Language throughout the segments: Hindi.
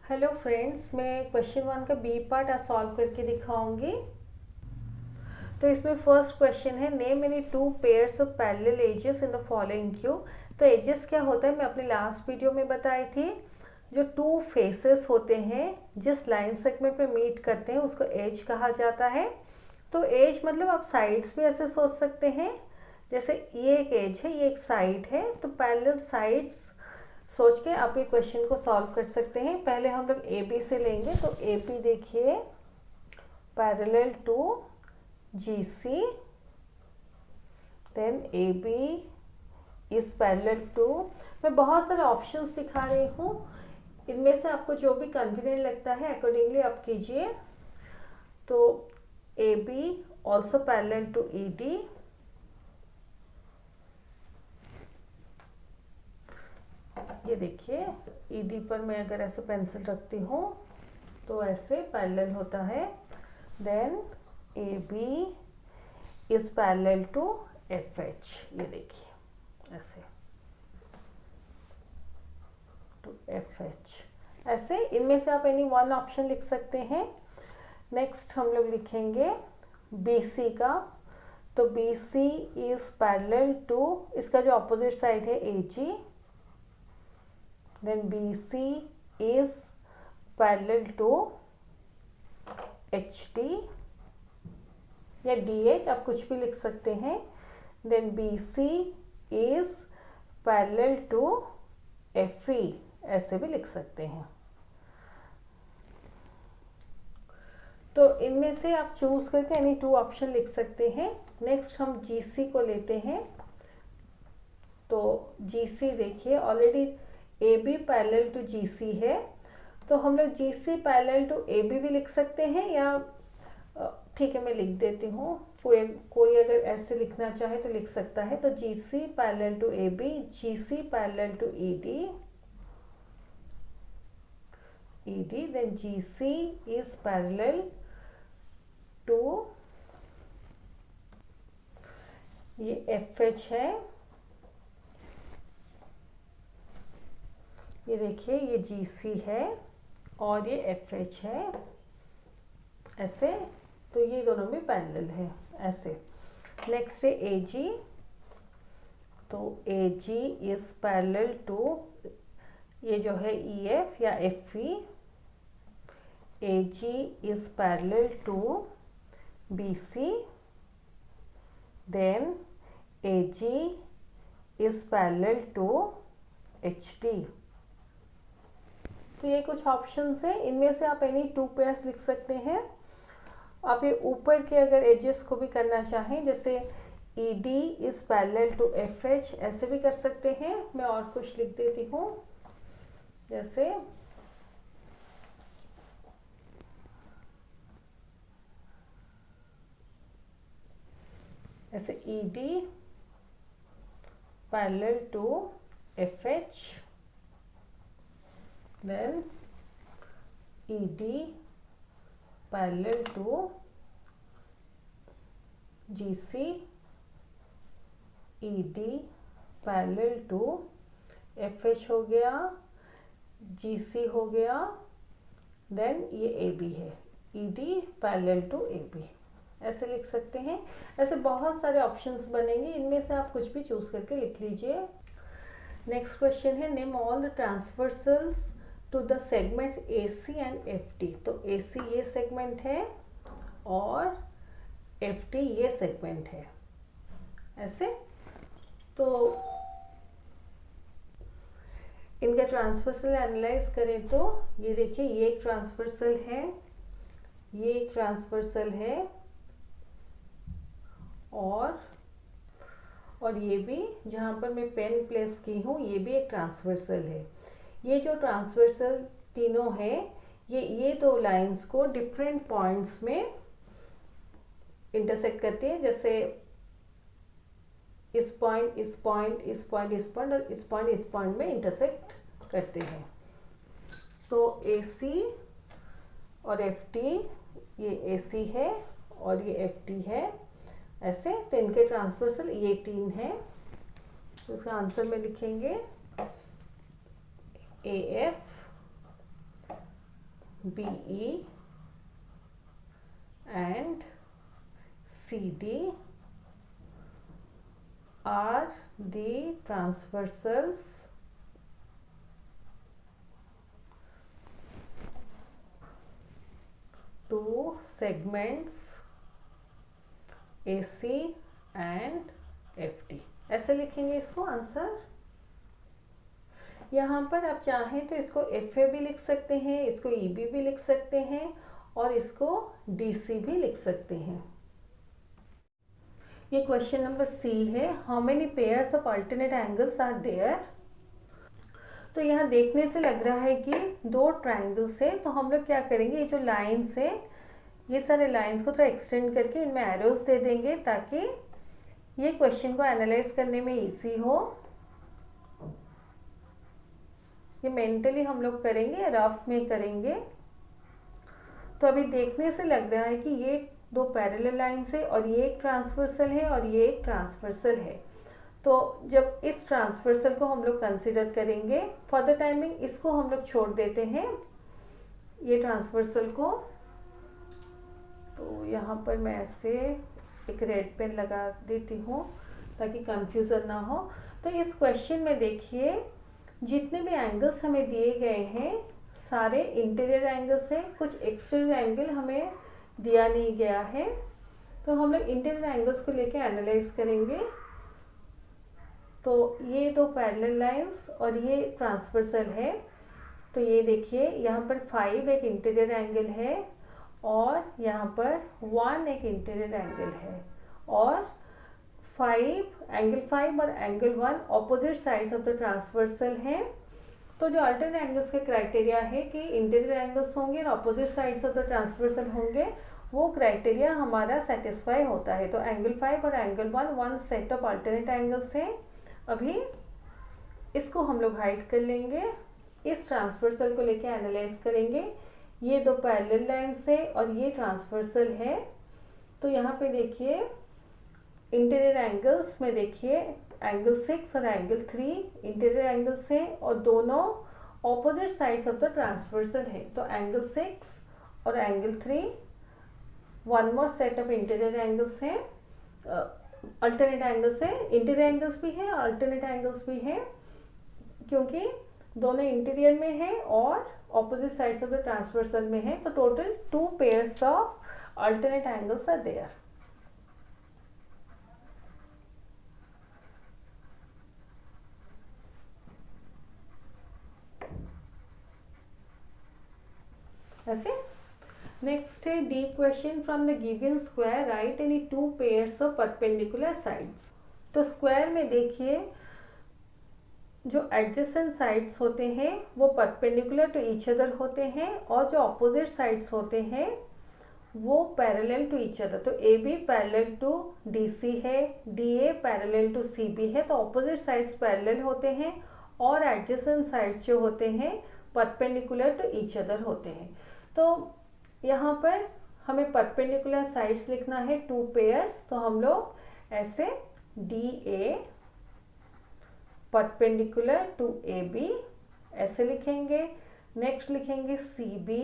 हेलो फ्रेंड्स, मैं क्वेश्चन 1 का बी पार्ट आज सॉल्व करके दिखाऊंगी। तो इसमें फर्स्ट क्वेश्चन है, name any two pairs of parallel edges in the following Q. तो एजेस क्या होता है, मैं अपने लास्ट वीडियो में बताई थी। जो टू फेसेस होते हैं जिस लाइन सेगमेंट में मीट करते हैं उसको एज कहा जाता है। तो एज मतलब आप साइड्स भी ऐसे सोच सकते हैं, जैसे ये एक एज है, ये एक साइड है, तो पैरेलल साइड्स सोच के आप ये क्वेश्चन को सॉल्व कर सकते हैं। पहले हम लोग ए बी से लेंगे। तो ए बी देखिए, parallel to G C, then A B is parallel to, मैं बहुत सारे ऑप्शंस दिखा रही हूँ, इनमें से आपको जो भी कन्वीनियंट लगता है अकॉर्डिंगली आप कीजिए। तो A B also parallel to E D, ये देखिए ईडी पर मैं अगर ऐसे पेंसिल रखती हूँ तो ऐसे पैरेलल होता है। Then A B is parallel to F H, ये देखिए ऐसे टू एफ एच, ऐसे इनमें से आप एनी वन ऑप्शन लिख सकते हैं। नेक्स्ट हम लोग लिखेंगे बी सी का। तो B C is parallel to, इसका जो अपोजिट साइड है A ji, then BC is parallel to HD या DH, आप कुछ भी लिख सकते हैं। then BC is parallel to FE, ऐसे भी लिख सकते हैं। तो इनमें से आप चूज करके एनी टू ऑप्शन लिख सकते हैं। नेक्स्ट हम GC को लेते हैं। तो GC देखिए, already A B parallel to G C है, तो हम लोग G C parallel to A B भी लिख सकते हैं, या ठीक है मैं लिख देती हूँ, कोई अगर ऐसे लिखना चाहे तो लिख सकता है। तो G C parallel to A B, G C parallel to E D, then G C is parallel to, ये एफ एच है, ये देखिए ये जी सी है और ये एफ एच है, ऐसे, तो ये दोनों में पैरेलल है ऐसे। नेक्स्ट है ए जी। तो A G is parallel to, ये जो है ई एफ या F E, A G is parallel to B C, then A G is parallel to H D. तो ये कुछ ऑप्शंस हैं, इनमें से आप एनी टू पेयर्स लिख सकते हैं। आप ये ऊपर के अगर एजेस को भी करना चाहें, जैसे E D is parallel to F H, ऐसे भी कर सकते हैं। मैं और कुछ लिख देती हूँ, जैसे ऐसे E D parallel to F H, then ED parallel to GC, ED parallel to FH हो गया, GC हो गया, then ये AB है, ED parallel to AB, ऐसे लिख सकते हैं। ऐसे बहुत सारे ऑप्शंस बनेंगे, इनमें से आप कुछ भी चूज करके लिख लीजिए। नेक्स्ट क्वेश्चन है, name all the transversals to the segments AC and FT। तो AC ये सेगमेंट है और FT ये सेगमेंट है, ऐसे। तो इनका ट्रांसवर्सल एनालाइज करें तो ये देखिए, ये एक ट्रांसवर्सल है, ये एक ट्रांसवर्सल है, और ये भी जहाँ पर मैं पेन प्लेस की हूँ ये भी एक ट्रांसवर्सल है। ये जो ट्रांसवर्सल तीनों है, ये दो लाइंस को डिफरेंट पॉइंट्स में इंटरसेक्ट करती है, जैसे इस पॉइंट, इस पॉइंट, इस पॉइंट, इस पॉइंट और इस पॉइंट, इस पॉइंट में इंटरसेक्ट करते हैं। तो AC और FT, ये AC है और ये FT है, ऐसे। तो इनके ट्रांसवर्सल ये तीन है, तो इसका आंसर में लिखेंगे AF BE and CD are the transversals to segments AC and FD। ऐसे लिखेंगे इसको आंसर। यहाँ पर आप चाहें तो इसको FA भी लिख सकते हैं, इसको EB भी लिख सकते हैं और इसको DC भी लिख सकते हैं। ये क्वेश्चन नंबर C है, how many pairs of alternate angles are there. तो यहाँ देखने से लग रहा है कि दो ट्रायंगल्स है, तो हम लोग क्या करेंगे, ये जो लाइन्स है ये सारे लाइन्स को थोड़ा एक्सटेंड करके इनमें एरोस दे देंगे ताकि ये क्वेश्चन को एनालाइज करने में इजी हो। ये मेंटली हम लोग करेंगे, रफ में करेंगे। तो अभी देखने से लग रहा है कि ये दो पैरेलल लाइन्स है और ये एक ट्रांसवर्सल है और ये एक ट्रांसवर्सल है। तो जब इस ट्रांसवर्सल को हम लोग कंसिडर करेंगे, फॉर द टाइमिंग इसको हम लोग छोड़ देते हैं ये ट्रांसवर्सल को। तो यहाँ पर मैं ऐसे एक रेड पेन लगा देती हूँ ताकि कंफ्यूजन ना हो। तो इस क्वेश्चन में देखिए जितने भी एंगल्स हमें दिए गए हैं सारे इंटीरियर एंगल्स हैं, कुछ एक्सटीरियर एंगल हमें दिया नहीं गया है। तो हम लोग इंटीरियर एंगल्स को लेके एनालाइज करेंगे। तो ये दो पैरेलल लाइंस और ये ट्रांसवर्सल है। तो ये देखिए यहाँ पर 5 एक इंटीरियर एंगल है और यहाँ पर 1 एक इंटीरियर एंगल है और 5 और angle 1 opposite sides of the transversal हैं। तो जो अल्टरनेट एंगल्स के क्राइटेरिया है कि इंटीरियर एंगल्स होंगे और opposite sides of the transversal होंगे, वो क्राइटेरिया हमारा सेटिस्फाई होता है। तो एंगल 5 और angle 1 set of alternate angles हैं। अभी इसको हम लोग हाइड कर लेंगे, इस ट्रांसवर्सल को लेके एनालाइज करेंगे। ये दो पैरेलल लाइन्स है और ये ट्रांसवर्सल है। तो यहाँ पे देखिए इंटीरियर एंगल्स में देखिए एंगल 6 और एंगल 3 इंटीरियर एंगल्स हैं और दोनों opposite sides of the transversal है। तो एंगल 6 और angle 3 one more set of interior angles हैं, अल्टरनेट एंगल्स है। इंटीरियर एंगल्स भी हैं और अल्टरनेट एंगल्स भी हैं क्योंकि दोनों इंटीरियर में है और opposite sides of the transversal में है। तो total 2 pairs of alternate angles are there. ऐसे नेक्स्ट है D question, from the given square write any 2 pairs of perpendicular sides. तो स्क्वायर में देखिए जो एडजेसेंट साइड्स होते हैं वो परपेंडिकुलर टू ईच अदर होते हैं और जो अपोजिट साइड्स होते हैं वो पैरेलल टू ईच अदर। तो A B parallel to D C है, D A parallel to C B है। तो अपोजिट साइड्स पैरेलल होते हैं और एडजेसेंट साइड्स जो होते हैं परपेंडिकुलर टू ईच अदर होते हैं। तो यहाँ पर हमें परपेंडिकुलर साइड्स लिखना है 2 पेयर्स। तो हम लोग ऐसे D A perpendicular to A B ऐसे लिखेंगे। नेक्स्ट लिखेंगे C B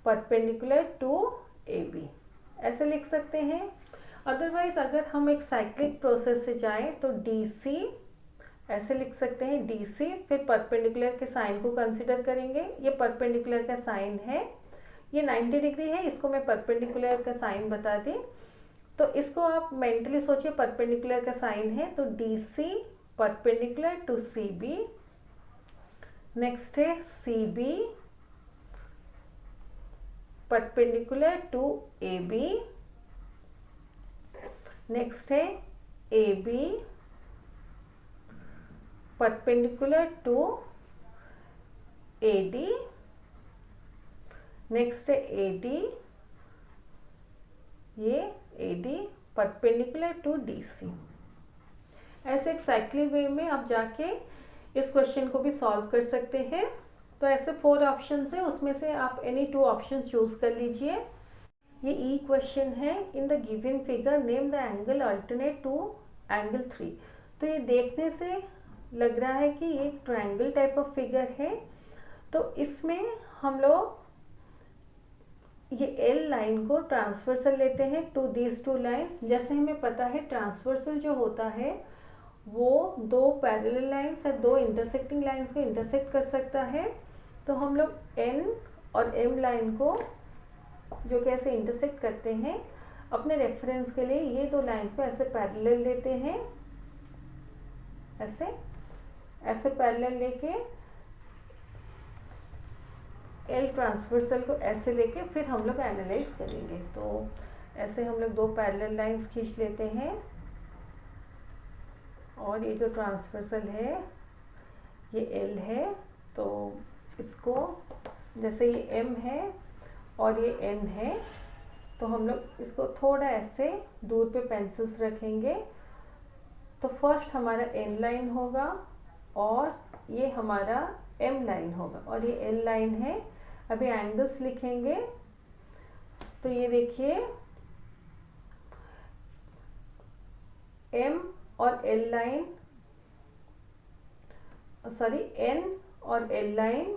perpendicular to A B, ऐसे लिख सकते हैं। अदरवाइज अगर हम एक साइक्लिक प्रोसेस से जाएं तो डी सी ऐसे लिख सकते हैं, डी सी फिर परपेंडिकुलर के साइन को कंसिडर करेंगे। ये परपेंडिकुलर का साइन है, ये 90 डिग्री है, इसको मैं परपेंडिकुलर का साइन बता दी। तो इसको आप मेंटली सोचिए, परपेंडिकुलर का साइन है तो D C perpendicular to C B. Next है C B perpendicular to A B. Next है A B perpendicular to A D. Next है ए डी, ये A D perpendicular to D C. ऐसे एक साइक्लिक वे में आप जाके इस क्वेश्चन को भी सॉल्व कर सकते हैं। तो ऐसे 4 ऑप्शंस है, उसमें से आप एनी 2 ऑप्शन चूज कर लीजिए। ये ई क्वेश्चन है, in the given figure name the angle alternate to angle 3। तो ये देखने से लग रहा है कि ये ट्रायंगल टाइप ऑफ फिगर है। तो इसमें हम लोग ये एल लाइन को ट्रांसवर्सल लेते हैं टू दीज टू लाइन्स। जैसे हमें पता है ट्रांसवर्सल जो होता है वो दो पैरेलल लाइन्स या दो इंटरसेक्टिंग लाइन्स को इंटरसेक्ट कर सकता है। तो हम लोग एन और एम लाइन को जो कि ऐसे इंटरसेक्ट करते हैं, अपने रेफरेंस के लिए ये दो लाइन्स को ऐसे पैरेलल लेते हैं, ऐसे ऐसे पैरेलल लेके एल ट्रांसवर्सल को ऐसे लेके फिर हम लोग एनालाइज करेंगे। तो ऐसे हम लोग दो पैरेलल लाइन्स खींच लेते हैं और ये जो ट्रांसवर्सल है ये एल है, तो इसको जैसे ये एम है और ये एन है, तो हम लोग इसको थोड़ा ऐसे दूर पे पेंसिल्स रखेंगे। तो फर्स्ट हमारा एन लाइन होगा और ये हमारा एम लाइन होगा और ये एल लाइन है। अभी एंगल्स लिखेंगे, तो ये देखिए एम और एल लाइन, सॉरी एन और एल लाइन,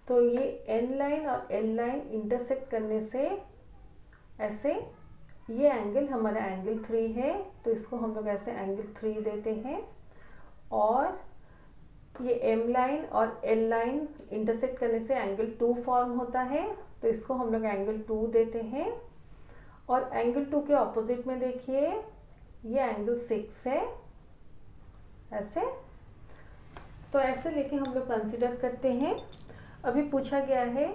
तो ये एन लाइन और एल लाइन इंटरसेक्ट करने से ऐसे ये एंगल हमारा एंगल 3 है, तो इसको हम लोग ऐसे एंगल 3 देते हैं। और ये एम लाइन और एल लाइन इंटरसेक्ट करने से एंगल 2 फॉर्म होता है, तो इसको हम लोग एंगल 2 देते हैं। और एंगल 2 के ऑपोजिट में देखिए ये एंगल 6 है, ऐसे। तो ऐसे लेके हम लोग कंसिडर करते हैं। अभी पूछा गया है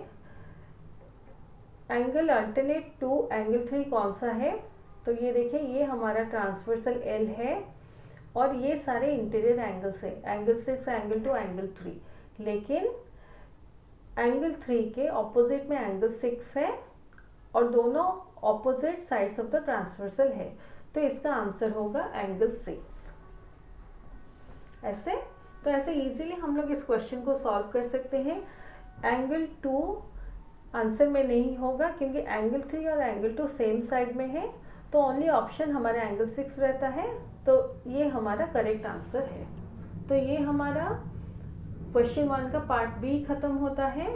एंगल अल्टरनेट टू एंगल 3 कौन सा है, तो ये देखिए ये हमारा ट्रांसवर्सल एल है और ये सारे इंटीरियर एंगल्स है, एंगल 6, एंगल 2, एंगल 3। लेकिन एंगल 3 के ऑपोजिट में एंगल 6 है और दोनों opposite sides of the transversal है, तो इसका आंसर होगा एंगल 6। ऐसे तो ऐसे इजीली हम लोग इस क्वेश्चन को सॉल्व कर सकते हैं। एंगल 2 आंसर में नहीं होगा क्योंकि एंगल 3 और एंगल 2 सेम साइड में है, तो ओनली ऑप्शन हमारा एंगल 6 रहता है, तो ये हमारा करेक्ट आंसर है। तो ये हमारा क्वेश्चन 1 का पार्ट बी खत्म होता है।